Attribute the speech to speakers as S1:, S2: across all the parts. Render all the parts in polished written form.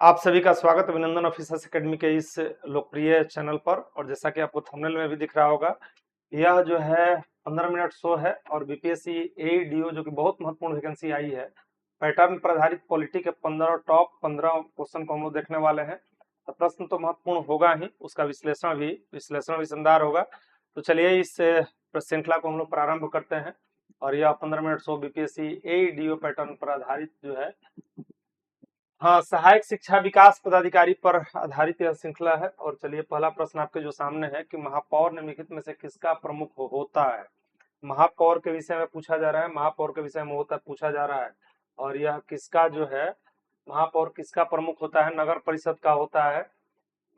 S1: आप सभी का स्वागत अभिनंदन ऑफिसर्स एकेडमी के इस लोकप्रिय चैनल पर। और जैसा कि आपको थंबनेल में भी दिख रहा होगा, यह जो है 15 मिनट शो है और बीपीएससी एईडीओ जो कि बहुत महत्वपूर्ण वैकेंसी आई है, पैटर्न पर आधारित पॉलिटी के 15 टॉप 15 क्वेश्चन को हम लोग देखने वाले हैं। तो प्रश्न तो महत्वपूर्ण होगा ही, उसका विश्लेषण भी शानदार होगा। तो चलिए इस श्रृंखला को हम लोग प्रारंभ करते हैं। और यह 15 मिनट शो बीपीएससी एईडीओ पैटर्न पर आधारित जो है, हाँ, सहायक शिक्षा विकास पदाधिकारी पर आधारित यह श्रृंखला है। और चलिए पहला प्रश्न आपके जो सामने है कि महापौर निम्नलिखित में से किसका प्रमुख होता है। महापौर के विषय में पूछा जा रहा है, महापौर के विषय में पूछा जा रहा है। और यह किसका जो है, महापौर किसका प्रमुख होता है? नगर परिषद का होता है,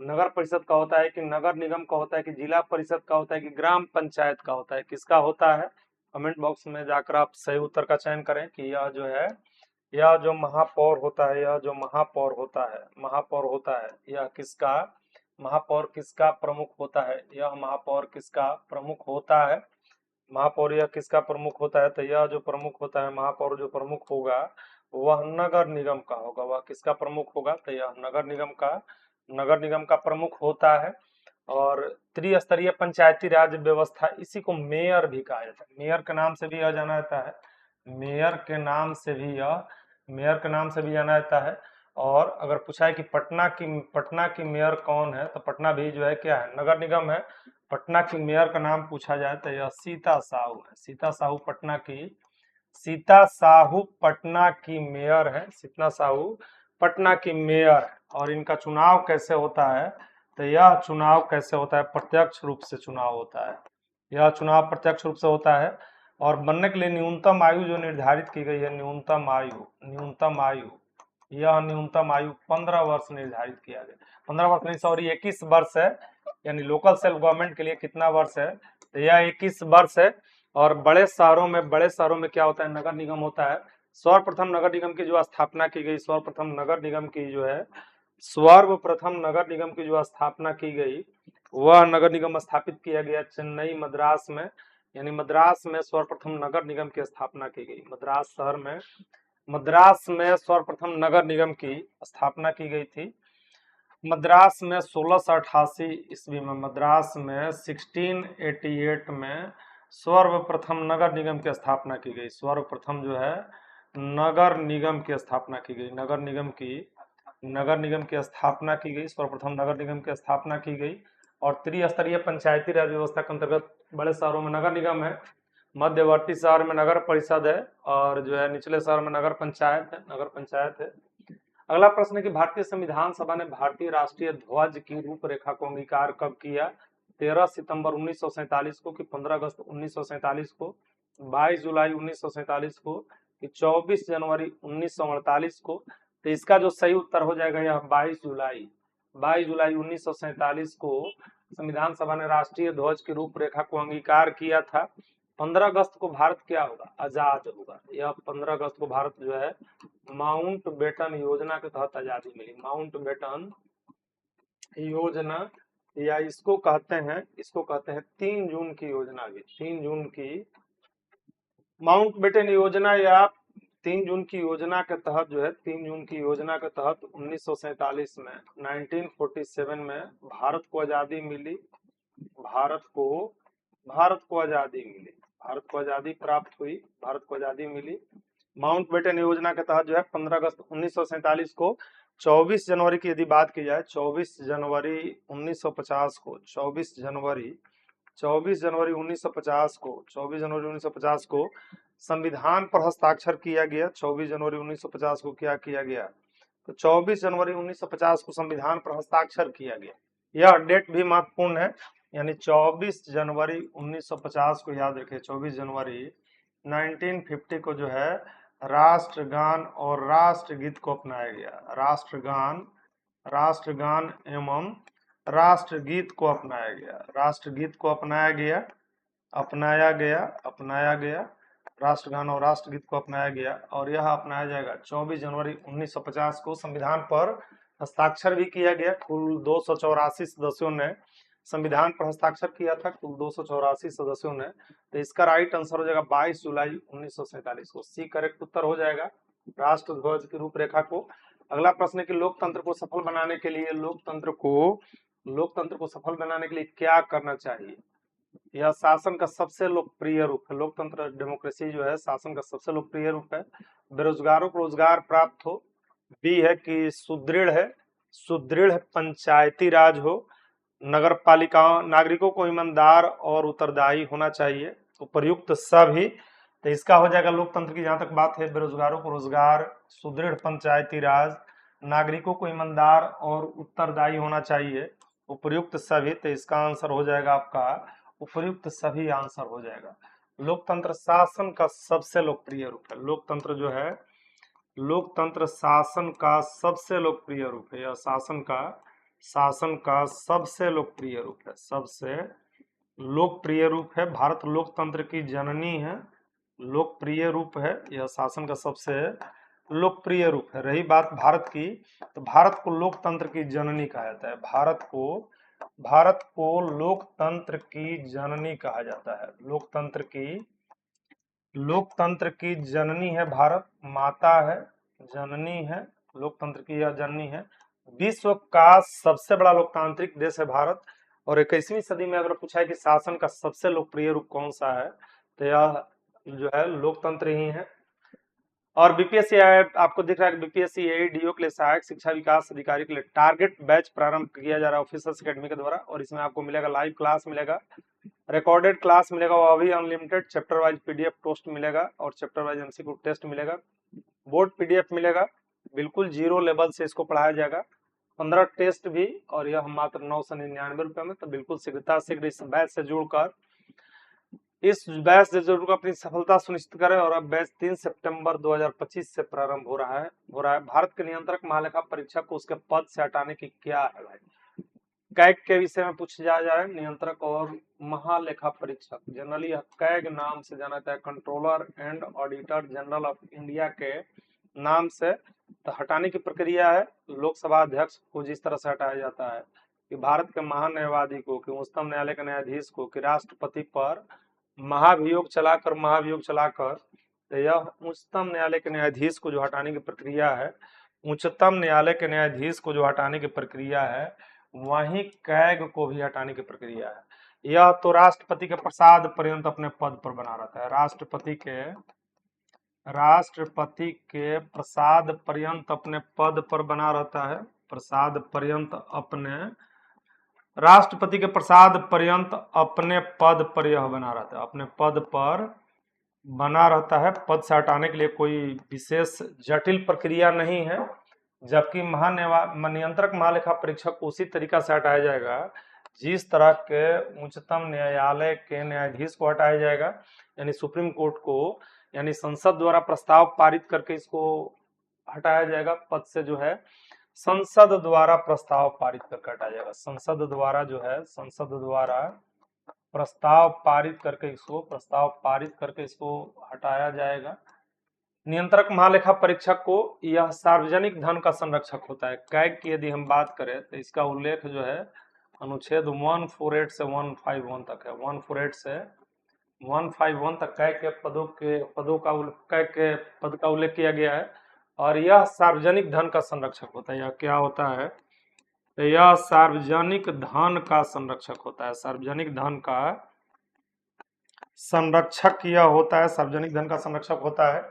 S1: नगर परिषद का होता है कि नगर निगम का होता है कि जिला परिषद का होता है कि ग्राम पंचायत का होता है? किसका होता है? कमेंट बॉक्स में जाकर आप सही उत्तर का चयन करें कि यह जो है, यह जो महापौर होता है, यह जो महापौर होता है, यह किसका, महापौर किसका प्रमुख होता है? यह महापौर किसका प्रमुख होता है? महापौर यह किसका प्रमुख होता है? तो यह जो प्रमुख होता है, महापौर जो प्रमुख होगा वह नगर निगम का होगा। वह किसका प्रमुख होगा? तो यह नगर निगम का प्रमुख होता है। और त्रिस्तरीय पंचायती राज व्यवस्था, इसी को मेयर भी कहा जाता है। मेयर के नाम से भी यह जाना जाता है, मेयर के नाम से भी यह, मेयर के नाम से भी जाना जाता है। और अगर पूछा है कि पटना की मेयर कौन है, तो पटना भी जो है क्या है, नगर निगम है। पटना की मेयर का नाम पूछा जाए तो यह सीता साहू है। सीता साहू पटना की मेयर है। सीता साहू पटना की मेयर है। और इनका चुनाव कैसे होता है? तो यह चुनाव कैसे होता है? प्रत्यक्ष रूप से चुनाव होता है। यह चुनाव प्रत्यक्ष रूप से होता है। और बनने के लिए न्यूनतम आयु जो निर्धारित की गई है, न्यूनतम आयु, यह न्यूनतम आयु 15 वर्ष निर्धारित किया गया। 15 वर्ष नहीं, सॉरी, 21 वर्ष है। यानी लोकल सेल्फ गवर्नमेंट के लिए कितना वर्ष है? तो यह 21 वर्ष है। और बड़े शहरों में क्या होता है? नगर निगम होता है। सर्वप्रथम नगर निगम की जो स्थापना की गई, सर्वप्रथम नगर निगम की जो स्थापना की गई, वह नगर निगम स्थापित किया गया चेन्नई मद्रास में। यानी मद्रास में सर्वप्रथम नगर निगम की स्थापना की गई। मद्रास में सर्वप्रथम नगर निगम की स्थापना की गई थी। मद्रास में 1688 ईस्वी में, मद्रास में 1688 में सर्वप्रथम नगर निगम की स्थापना की गई। सर्वप्रथम जो है नगर निगम की स्थापना की गई, नगर निगम की स्थापना की गई, सर्वप्रथम नगर निगम की स्थापना की गई। और त्रिस्तरीय पंचायती राज व्यवस्था के अंतर्गत बड़े शहरों में नगर निगम है, मध्यवर्ती शहर में नगर परिषद है, और जो है निचले शहर में नगर पंचायत है। अगला प्रश्न है कि भारतीय संविधान सभा ने भारतीय राष्ट्रीय ध्वज की रूपरेखा को अंगीकार कब किया? 13 सितंबर 1947 को कि 15 अगस्त 1947 को, 22 जुलाई 1947 को कि 24 जनवरी 1948 को? तो इसका जो सही उत्तर हो जाएगा यह 22 जुलाई 1947 को संविधान सभा ने राष्ट्रीय ध्वज की रूपरेखा को अंगीकार किया था। 15 अगस्त को भारत क्या होगा? आजाद होगा। यह 15 अगस्त को भारत जो है माउंट बेटन योजना के तहत आजादी मिली। माउंट बेटन योजना, या इसको कहते हैं 3 जून की योजना भी, 3 जून की माउंट बेटन योजना, या 3 जून की योजना के तहत जो है, 3 जून की योजना के तहत 1947 में, 1947 में भारत को आजादी मिली। भारत को आजादी प्राप्त हुई, भारत को आजादी मिली। माउंट बेटन योजना के तहत जो है 15 अगस्त 1947 को, 24 जनवरी की यदि बात की जाए, 24 जनवरी 1950 को, 24 जनवरी 1950 को संविधान पर हस्ताक्षर किया गया। 24 जनवरी 1950 को क्या किया गया? तो 24 जनवरी 1950 को संविधान पर हस्ताक्षर किया गया। यह डेट भी महत्वपूर्ण है। यानी 24 जनवरी 1950 को याद रखें। 24 जनवरी 1950 को जो है राष्ट्रगान और राष्ट्रगीत को अपनाया गया। राष्ट्रगान एवं राष्ट्रगीत को अपनाया गया। राष्ट्रगान और राष्ट्रगीत को अपनाया गया। और यह अपनाया जाएगा 24 जनवरी 1950 को। संविधान पर हस्ताक्षर भी किया गया। कुल 284 सदस्यों ने संविधान पर हस्ताक्षर किया था, कुल 284 सदस्यों ने। तो इसका राइट आंसर हो जाएगा 22 जुलाई 1947 को। सी करेक्ट उत्तर हो जाएगा राष्ट्र ध्वज की रूपरेखा को अगला प्रश्न है कि लोकतंत्र को सफल बनाने के लिए लोकतंत्र को सफल बनाने के लिए क्या करना चाहिए। यह शासन का सबसे लोकप्रिय रूप है। लोकतंत्र डेमोक्रेसी जो है शासन का सबसे लोकप्रिय रूप है। बेरोजगारों को रोजगार प्राप्त हो। बी है कि सुदृढ़ पंचायती राज हो। नगर पालिकाओं नागरिकों को ईमानदार और उत्तरदायी होना चाहिए। उपर्युक्त सभी, तो इसका हो जाएगा लोकतंत्र की जहां तक बात है, बेरोजगारों को रोजगार, सुदृढ़ पंचायती राज, नागरिकों को ईमानदार और उत्तरदायी होना चाहिए, उपर्युक्त सभी, तो इसका आंसर हो जाएगा आपका उपर्युक्त सभी आंसर हो जाएगा। लोकतंत्र शासन का सबसे लोकप्रिय रूप है। लोकतंत्र जो है लोकतंत्र शासन का सबसे लोकप्रिय रूप है। यह शासन का सबसे लोकप्रिय रूप है, सबसे लोकप्रिय रूप है। भारत लोकतंत्र की जननी है। लोकप्रिय रूप है, यह शासन का सबसे लोकप्रिय रूप है। रही बात भारत की, तो भारत को लोकतंत्र की जननी कहा जाता है। भारत को लोकतंत्र की जननी कहा जाता है। लोकतंत्र की जननी है भारत, माता है, जननी है, लोकतंत्र की यह जननी है। विश्व का सबसे बड़ा लोकतांत्रिक देश है भारत। और 21वीं सदी में अगर पूछा है कि शासन का सबसे लोकप्रिय रूप कौन सा है, तो यह जो है लोकतंत्र ही है। और बीपीएससी आपको दिख रहा है कि बीपीएससी एडीओ के लिए सहायक शिक्षा विकास अधिकारी के लिए टारगेट बैच प्रारंभ किया जा रहा है ऑफिसर्स अकेडमी के द्वारा। और इसमें आपको मिलेगा लाइव क्लास मिलेगा, रिकॉर्डेड क्लास मिलेगा, वो अभी unlimited, chapter wise PDF test मिलेगा और चैप्टर वाइज एमसीक्यू टेस्ट मिलेगा, बोर्ड पीडीएफ मिलेगा। बिल्कुल जीरो लेवल से इसको पढ़ाया जाएगा। 15 टेस्ट भी, और यह मात्र 999 रुपए में। तो बिल्कुल शीघ्र इस बैच से जुड़कर अपनी सफलता सुनिश्चित करें। और अब बैच 3 सितंबर 2025 से प्रारंभ हो रहा है। भारत के नियंत्रक महालेखा परीक्षक को उसके पद से हटाने की क्या है भाई, कैग के विषय में पूछा जा रहा है। नियंत्रक और महालेखा परीक्षक, जनरली कैग नाम से जाना जाता है, controller and auditor general of India के नाम से। तो हटाने की प्रक्रिया है, लोकसभा अध्यक्ष को जिस तरह से हटाया जाता है कि भारत के महान न्यायवादी को, कि उच्चतम न्यायालय के न्यायाधीश को, कि राष्ट्रपति पर महाभियोग चलाकर, तो यह उच्चतम न्यायालय के न्यायाधीश को जो हटाने की प्रक्रिया है, उच्चतम न्यायालय के न्यायाधीश को जो हटाने की प्रक्रिया है, वहीं कैग को भी हटाने की प्रक्रिया है। यह तो राष्ट्रपति के प्रसाद पर्यंत अपने पद पर बना रहता है। राष्ट्रपति के प्रसाद पर्यंत अपने पद पर बना रहता है। राष्ट्रपति के प्रसाद पर्यंत अपने पद पर यह बना रहता है, अपने पद पर बना रहता है। पद से हटाने के लिए कोई विशेष जटिल प्रक्रिया नहीं है। जबकि नियंत्रक महालेखा परीक्षक को उसी तरीका से हटाया जाएगा जिस तरह के उच्चतम न्यायालय के न्यायाधीश को हटाया जाएगा, यानी सुप्रीम कोर्ट को, यानी संसद द्वारा प्रस्ताव पारित करके इसको हटाया जाएगा पद से। जो है संसद द्वारा प्रस्ताव पारित करके हटाया जाएगा। संसद द्वारा प्रस्ताव पारित करके इसको हटाया जाएगा। नियंत्रक महालेखा परीक्षक को यह सार्वजनिक धन का संरक्षक होता है। कैग की यदि हम बात करें तो इसका उल्लेख जो है अनुच्छेद 148 से 151 तक है। 148 से 151 तक कैग के पद का उल्लेख किया गया है। और यह सार्वजनिक धन का संरक्षक होता है। यह क्या होता है, यह सार्वजनिक धन का संरक्षक होता है। सार्वजनिक धन का संरक्षक यह होता है, सार्वजनिक धन का संरक्षक होता है।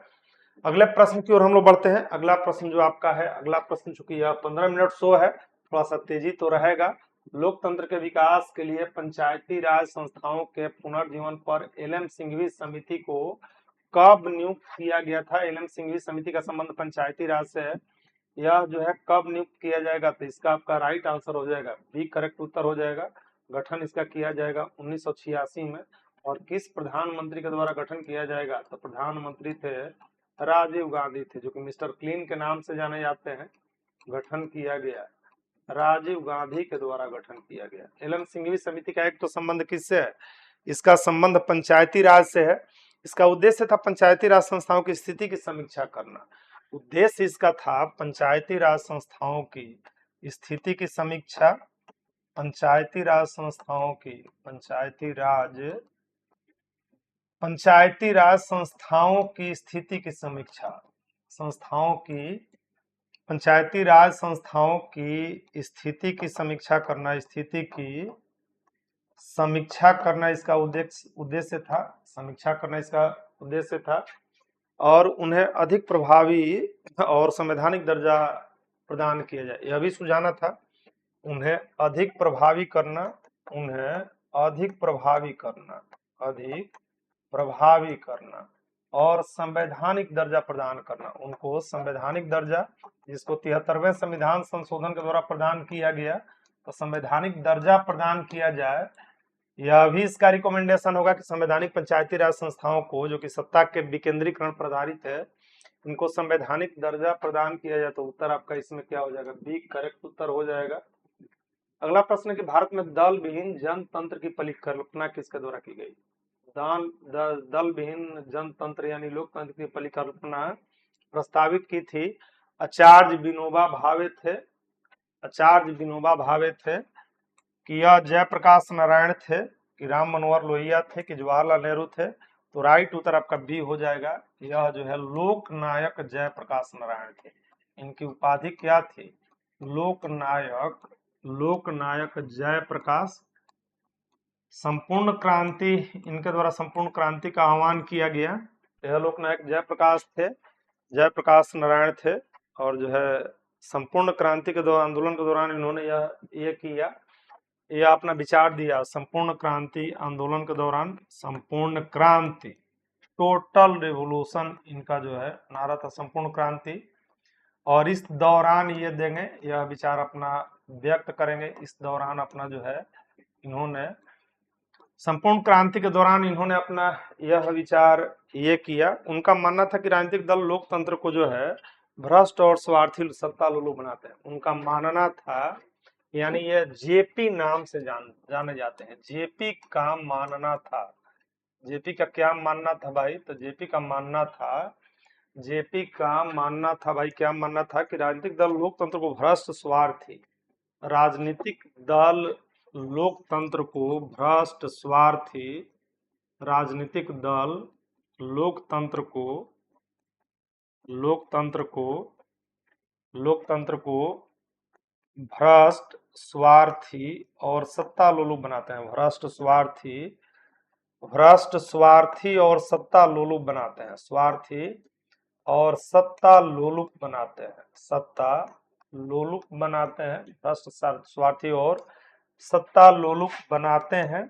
S1: अगले प्रश्न की ओर हम लोग बढ़ते हैं। अगला प्रश्न जो आपका है, अगला प्रश्न चूंकि यह 15 मिनट शो है, थोड़ा सा तेजी तो रहेगा। लोकतंत्र के विकास के लिए पंचायती राज संस्थाओं के पुनर्जीवन पर एल.एम. सिंघवी समिति को कब नियुक्त किया गया था। एल.एम. सिंघवी समिति का संबंध पंचायती राज से है। यह जो है कब नियुक्त किया जाएगा, तो इसका आपका राइट आंसर हो जाएगा बी, करेक्ट उत्तर हो जाएगा। गठन इसका किया जाएगा 1986 में। और किस प्रधानमंत्री के द्वारा गठन किया जाएगा, तो प्रधानमंत्री थे राजीव गांधी थे, जो कि मिस्टर क्लीन के नाम से जाने जाते हैं। गठन किया गया राजीव गांधी के द्वारा गठन किया गया। एल.एम. सिंघवी समिति का एक तो संबंध किससे है, इसका संबंध पंचायती राज से है। इसका उद्देश्य था पंचायती राज संस्थाओं की स्थिति की समीक्षा करना। उद्देश्य इसका था पंचायती राज संस्थाओं की स्थिति की समीक्षा, पंचायती राज संस्थाओं की स्थिति की समीक्षा, पंचायती राज संस्थाओं की स्थिति की समीक्षा करना, स्थिति की समीक्षा करना इसका उद्देश्य था, समीक्षा करना इसका उद्देश्य था, और उन्हें अधिक प्रभावी और संवैधानिक दर्जा प्रदान किया जाए, यह भी सुझाना था। उन्हें अधिक प्रभावी करना, उन्हें अधिक प्रभावी करना, अधिक प्रभावी करना और संवैधानिक दर्जा प्रदान करना, उनको संवैधानिक दर्जा, जिसको 73वें संविधान संशोधन के द्वारा प्रदान किया गया, तो संवैधानिक दर्जा प्रदान किया जाए। यह भी इसका रिकमेंडेशन होगा कि संवैधानिक पंचायती राज संस्थाओं को, जो कि सत्ता के विकेंद्रीकरण पर आधारित है, इनको संवैधानिक दर्जा प्रदान किया जाए। तो उत्तर आपका इसमें क्या हो जाएगा? बी करेक्ट उत्तर हो जाएगा। अगला प्रश्न है कि भारत में दल विहीन जनतंत्र की परिकल्पना किसके द्वारा की गई? दल विहीन जनतंत्र यानी लोकतंत्र की परिकल्पना प्रस्तावित की थी आचार्य विनोबा भावे थे। आचार्य विनोबा भावे थे कि यह जयप्रकाश नारायण थे, कि राम मनोहर लोहिया थे, कि जवाहरलाल नेहरू थे? तो राइट उत्तर आपका बी हो जाएगा। यह जो है लोकनायक जयप्रकाश नारायण थे। इनकी उपाधि क्या थी? लोकनायक, लोकनायक जयप्रकाश। संपूर्ण क्रांति, इनके द्वारा संपूर्ण क्रांति का आह्वान किया गया। यह लोकनायक जयप्रकाश थे, जयप्रकाश नारायण थे, और जो है संपूर्ण क्रांति के दौरान, आंदोलन के दौरान इन्होंने यह किया, यह अपना विचार दिया। संपूर्ण क्रांति आंदोलन के दौरान, संपूर्ण क्रांति, टोटल रिवोल्यूशन इनका जो है नारा था, संपूर्ण क्रांति। और इस दौरान ये देंगे, यह विचार अपना व्यक्त करेंगे। इस दौरान अपना जो है इन्होंने संपूर्ण क्रांति के दौरान इन्होंने अपना यह विचार ये किया। उनका मानना था कि राजनीतिक दल लोकतंत्र को जो है भ्रष्ट और स्वार्थी सत्ता लोलुप बनाते हैं। उनका मानना था, यानी ये जेपी नाम से जाने जाते हैं। जेपी का मानना था, जेपी का क्या मानना था भाई? तो जेपी का मानना था, जेपी का मानना था भाई, क्या मानना था? कि राजनीतिक दल लोकतंत्र को भ्रष्ट स्वार्थी, राजनीतिक दल लोकतंत्र को भ्रष्ट स्वार्थी, राजनीतिक दल लोकतंत्र को भ्रष्ट स्वार्थी और सत्ता लोलुप बनाते हैं। भ्रष्ट स्वार्थी और सत्ता लोलुप बनाते हैं। स्वार्थी और सत्ता लोलुप बनाते हैं, सत्ता लोलुप बनाते हैं। भ्रष्ट स्वार्थी और सत्ता लोलुप बनाते हैं।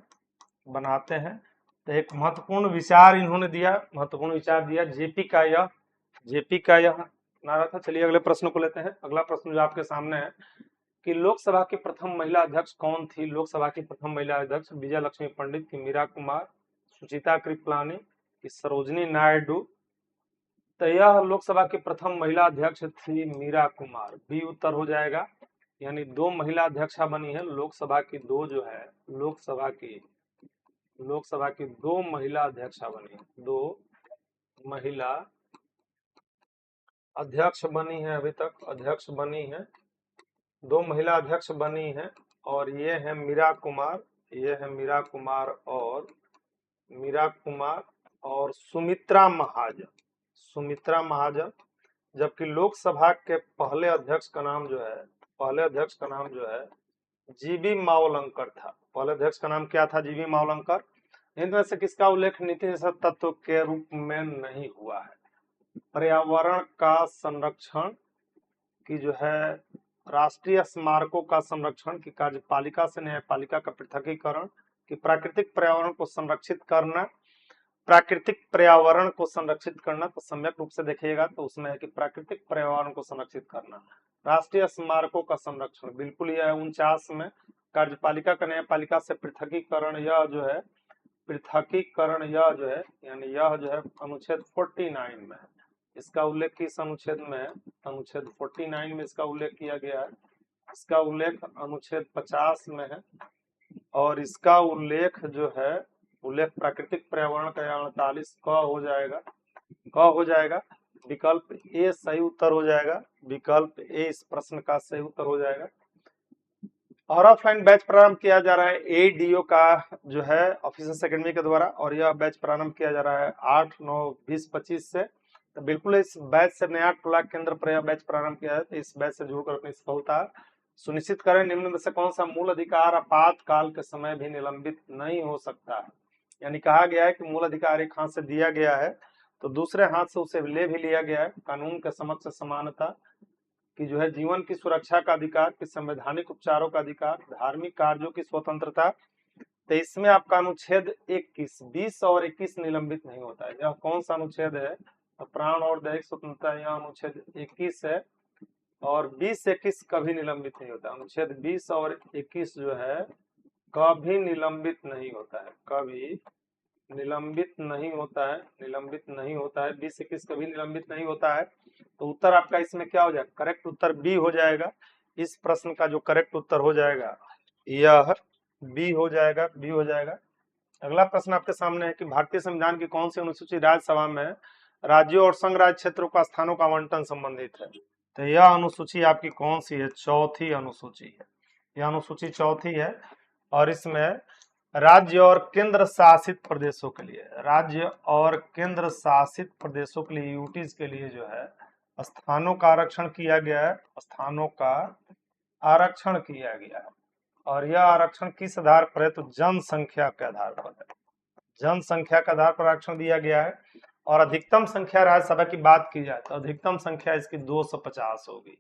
S1: तो एक महत्वपूर्ण विचार इन्होंने दिया, महत्वपूर्ण विचार दिया जेपी का यह नारा था। चलिए अगले प्रश्न को लेते हैं। अगला प्रश्न जो आपके सामने है कि लोकसभा की प्रथम महिला अध्यक्ष कौन थी? लोकसभा की प्रथम महिला अध्यक्ष विजय लक्ष्मी पंडित, की मीरा कुमार, सुचिता कृपलानी, की सरोजनी नायडू? तो यह लोकसभा की प्रथम महिला अध्यक्ष थी मीरा कुमार। बी उत्तर हो जाएगा। यानी 2 महिला अध्यक्षा बनी है लोकसभा की, 2 जो है लोकसभा की 2 महिला अध्यक्षा बनी है, 2 महिला अध्यक्ष बनी है। अभी तक अध्यक्ष बनी है, 2 महिला अध्यक्ष बनी है, और ये है मीरा कुमार, ये है मीरा कुमार और सुमित्रा महाजन। जबकि लोकसभा के पहले अध्यक्ष का नाम जो है जीबी मावलंकर था। पहले अध्यक्ष का नाम क्या था? जीबी मावलंकर। इनमें से किसका उल्लेख नीति निषेध तत्व के रूप में नहीं हुआ है? पर्यावरण का संरक्षण, की जो है राष्ट्रीय स्मारकों का संरक्षण, की कार्यपालिका से न्यायपालिका का पृथकीकरण, की प्राकृतिक पर्यावरण को संरक्षित करना। प्राकृतिक पर्यावरण को संरक्षित करना, तो सम्यक रूप से देखिएगा तो उसमें है कि प्राकृतिक पर्यावरण को संरक्षित करना। राष्ट्रीय स्मारकों का संरक्षण, बिल्कुल यह है 49 में। कार्यपालिका का न्यायपालिका से पृथकीकरण, यह जो है यानी यह जो है अनुच्छेद 49 में है। इसका उल्लेख किस अनुच्छेद में है? अनुच्छेद 49 में इसका उल्लेख किया गया है। इसका उल्लेख अनुच्छेद 50 में है, और इसका उल्लेख जो है प्राकृतिक पर्यावरण का 48 क हो जाएगा। विकल्प ए सही उत्तर हो जाएगा। विकल्प ए इस प्रश्न का सही उत्तर हो जाएगा। और ऑफलाइन बैच प्रारंभ किया जा रहा है एडीओ का जो है ऑफिसर्स एकेडमी के द्वारा, और यह बैच प्रारंभ किया जा रहा है 8, 9, 20, 25 से। तो बिल्कुल इस बैच से नया टोला केंद्र पर यह बैच प्रारंभ किया है, तो इस बैच से जुड़कर अपनी सफलता सुनिश्चित करें। निम्न में से कौन सा मूल अधिकार आपातकाल के समय भी निलंबित नहीं हो सकता है? यानी कहा गया है कि मूल अधिकार एक हाथ से दिया गया है तो दूसरे हाथ से उसे ले भी लिया गया है। कानून के समक्ष समानता की जो है, जीवन की सुरक्षा का अधिकार, की संवैधानिक उपचारों का अधिकार, धार्मिक कार्यों की स्वतंत्रता। तो इसमें आपका अनुच्छेद 21, 20 और 21 निलंबित नहीं होता है। यह कौन सा अनुच्छेद है? तो प्राण और दैहिक स्वतंत्रता, यह अनुच्छेद 21 है। और 20, 21 कभी निलंबित नहीं होता। अनुच्छेद 20 और 21 जो है कभी निलंबित नहीं होता है, कभी निलंबित नहीं होता है, निलंबित नहीं होता है। 20, 21 कभी निलंबित नहीं होता है। तो उत्तर आपका इसमें क्या हो जाएगा? करेक्ट उत्तर बी हो जाएगा। इस प्रश्न का जो करेक्ट उत्तर हो जाएगा यह बी हो जाएगा, बी हो जाएगा। अगला प्रश्न आपके सामने है कि भारतीय संविधान की कौन सी अनुसूची राज्यसभा में राज्यों और संघ राज्य क्षेत्रों का स्थानों का आवंटन संबंधित है? तो यह अनुसूची आपकी कौन सी है? चौथी अनुसूची है। यह अनुसूची चौथी है और इसमें राज्य और केंद्र शासित प्रदेशों के लिए, राज्य और केंद्र शासित प्रदेशों के लिए, यूटीज के लिए जो है स्थानों का आरक्षण किया गया है, स्थानों का आरक्षण किया गया है। और यह आरक्षण किस आधार पर है? तो जनसंख्या के आधार पर है, जनसंख्या के आधार पर आरक्षण दिया गया है। और अधिकतम संख्या राज्यसभा की बात की जाए तो अधिकतम संख्या इसकी 250 होगी।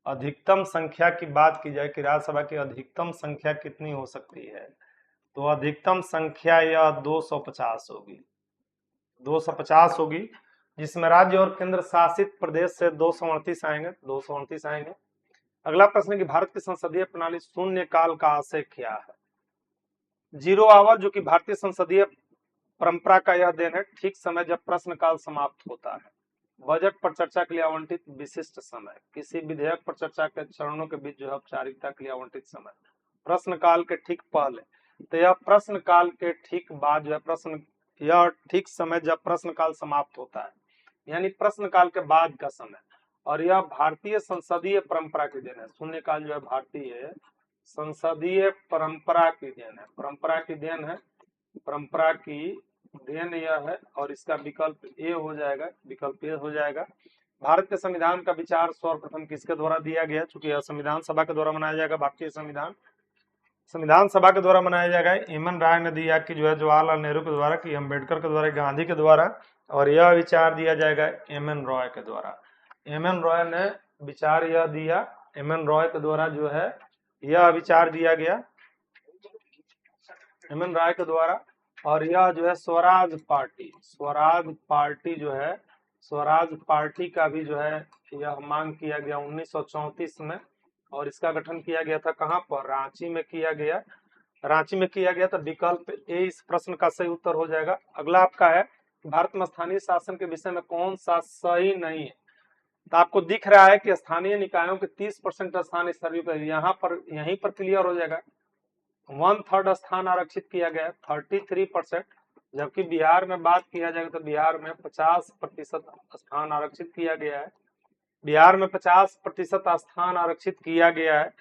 S1: अधिकतम संख्या की बात की जाए कि राज्यसभा की अधिकतम संख्या कितनी हो सकती है, तो अधिकतम संख्या यह 250 होगी, 250 होगी, जिसमें राज्य और केंद्र शासित प्रदेश से 238 आएंगे, 238 आएंगे। अगला प्रश्न कि भारत की संसदीय प्रणाली शून्य काल का आशय क्या है? जीरो आवर, जो कि भारतीय संसदीय परंपरा का यह देन है, ठीक समय जब प्रश्न काल समाप्त होता है। बजट पर चर्चा के लिए आवंटित विशिष्ट समय, किसी विधेयक पर चर्चा के चरणों के बीच जो है औपचारिकता के लिए आवंटित समय, प्रश्न काल के ठीक पहले। तो यह प्रश्न काल के ठीक बाद जो है प्रश्न, यह ठीक समय जब प्रश्न काल समाप्त होता है, यानी प्रश्न काल के बाद का समय। और यह भारतीय संसदीय परंपरा की देन है। शून्यकाल जो है भारतीय संसदीय परंपरा की देन है, परंपरा की देन है, परंपरा की देन यह है। और इसका विकल्प ए हो जाएगा, विकल्प ए हो जाएगा। भारत के संविधान का विचार सर्वप्रथम किसके द्वारा दिया गया? चूंकि यह संविधान सभा के द्वारा मनाया जाएगा, भारतीय संविधान संविधान सभा के द्वारा मनाया जाएगा। एम राय ने दिया कि जो है जवाहरलाल नेहरू के द्वारा, कि अम्बेडकर के द्वारा, गांधी के द्वारा। और यह विचार दिया जाएगा एम रॉय के द्वारा। एम रॉय ने विचार यह दिया, एम रॉय के द्वारा जो है यह विचार दिया गया एम राय के द्वारा। और यह जो है स्वराज पार्टी, स्वराज पार्टी जो है, स्वराज पार्टी का भी जो है यह मांग किया गया 1934 में। और इसका गठन किया गया था कहां पर? रांची में किया गया, रांची में किया गया। तो विकल्प ए इस प्रश्न का सही उत्तर हो जाएगा। अगला आपका है भारत में स्थानीय शासन के विषय में कौन सा सही नहीं है? तो आपको दिख रहा है कि स्थानीय निकायों के 30% स्थान स्तरीय पर, यहाँ पर यहीं पर क्लियर हो जाएगा। 1/3 स्थान आरक्षित किया गया, 33%। जबकि बिहार में बात किया जाएगा तो बिहार में 50% स्थान आरक्षित किया गया है, बिहार में 50% स्थान आरक्षित किया गया है।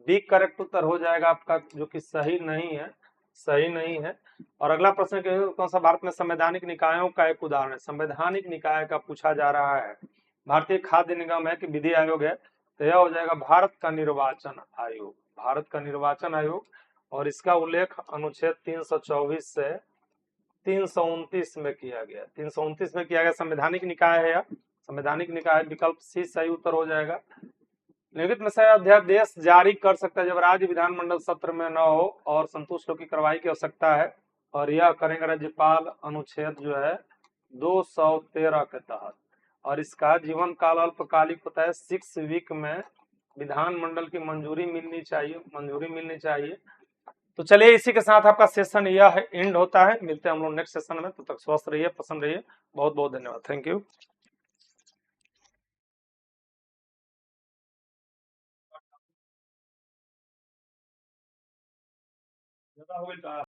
S1: बी करेक्ट उत्तर हो जाएगा आपका, जो कि सही नहीं है, सही नहीं है। और अगला प्रश्न कौन सा भारत में संवैधानिक निकायों का एक उदाहरण है? संवैधानिक निकाय का पूछा जा रहा है। भारतीय खाद्य निगम है कि विधि आयोग है? तो यह हो जाएगा भारत का निर्वाचन आयोग, भारत का निर्वाचन आयोग। और इसका उल्लेख अनुच्छेद 324 से 329 में किया गया, 329 में किया गया। संवैधानिक निकाय है, संवैधानिक निकाय, विकल्प सी सही उत्तर हो जाएगा। नियमित में से अध्यादेश जारी कर सकता है जब राज्य विधानमंडल सत्र में न हो और संतुष्ट की कार्रवाई की आवश्यकता है। और यह करेंगे राज्यपाल, अनुच्छेद जो है 213 के तहत। और इसका जीवन काल अल्पकालिक होता है, 6 वीक में विधानमंडल की मंजूरी मिलनी चाहिए, मंजूरी मिलनी चाहिए। तो चलिए इसी के साथ आपका सेशन यह एंड होता है। मिलते हैं हम लोग नेक्स्ट सेशन में। तब तक स्वस्थ रहिए, पसंद रहिए। बहुत बहुत धन्यवाद, थैंक यू।